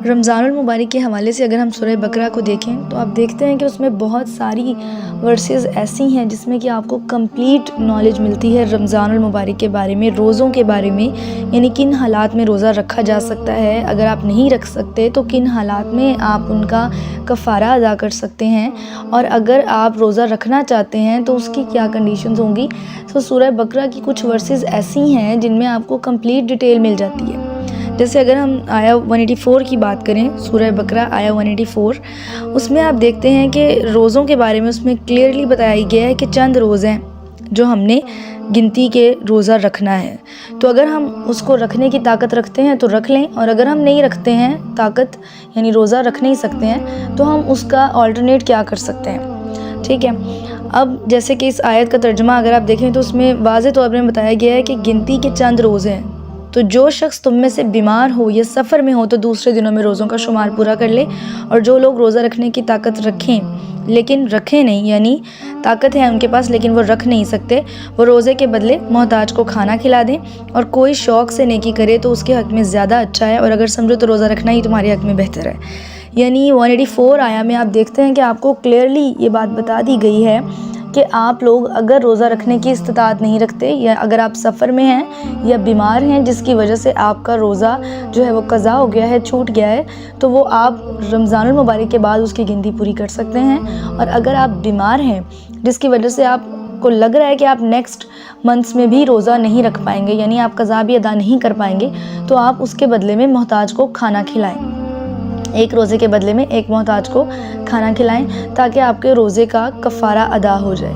रमज़ानुल मुबारक के हवाले से अगर हम सूरह बकरा को देखें तो आप देखते हैं कि उसमें बहुत सारी वर्सेस ऐसी हैं जिसमें कि आपको कंप्लीट नॉलेज मिलती है रमज़ानुल मुबारक के बारे में, रोज़ों के बारे में, यानी किन हालात में रोज़ा रखा जा सकता है, अगर आप नहीं रख सकते तो किन हालात में आप उनका कफ़ारा अदा कर सकते हैं, और अगर आप रोज़ा रखना चाहते हैं तो उसकी क्या कंडीशंस होंगी। तो सूरह बकरा की कुछ वर्सेस ऐसी हैं जिनमें आपको कंप्लीट डिटेल मिल जाती है। जैसे अगर हम आया 184 की बात करें, सूरह बकरा आया 184, उसमें आप देखते हैं कि रोज़ों के बारे में उसमें क्लियरली बताया गया है कि चंद रोज़े हैं जो हमने गिनती के रोज़ा रखना है। तो अगर हम उसको रखने की ताकत रखते हैं तो रख लें, और अगर हम नहीं रखते हैं ताकत, यानी रोज़ा रख नहीं सकते हैं, तो हम उसका ऑल्टरनेट क्या कर सकते हैं। ठीक है, अब जैसे कि इस आयत का तर्जुमा अगर आप देखें तो उसमें वाज़ेह तौर पर बताया गया है कि गिनती के चंद रोज़े हैं, तो जो शख्स तुम में से बीमार हो या सफ़र में हो तो दूसरे दिनों में रोज़ों का शुमार पूरा कर ले, और जो लोग रोज़ा रखने की ताकत रखें लेकिन रखें नहीं, यानी ताकत है उनके पास लेकिन वो रख नहीं सकते, वो रोज़े के बदले मोहताज को खाना खिला दें, और कोई शौक़ से नेकी करे तो उसके हक़ में ज़्यादा अच्छा है, और अगर समझो तो रोज़ा रखना ही तुम्हारे हक़ में बेहतर है। यानी 184 आया में आप देखते हैं कि आपको क्लियरली ये बात बता दी गई है कि आप लोग अगर रोज़ा रखने की इस्तिताअत नहीं रखते, या अगर आप सफ़र में हैं या बीमार हैं जिसकी वजह से आपका रोज़ा जो है वो क़ज़ा हो गया है, छूट गया है, तो वो आप रमज़ानुल मुबारक के बाद उसकी गिनती पूरी कर सकते हैं। और अगर आप बीमार हैं जिसकी वजह से आपको लग रहा है कि आप नेक्स्ट मंथ्स में भी रोज़ा नहीं रख पाएंगे, यानी आप क़ज़ा भी अदा नहीं कर पाएंगे, तो आप उसके बदले में मोहताज को खाना खिलाएँ। एक रोज़े के बदले में एक मोहताज को खाना खिलाएं ताकि आपके रोज़े का कफ़ारा अदा हो जाए।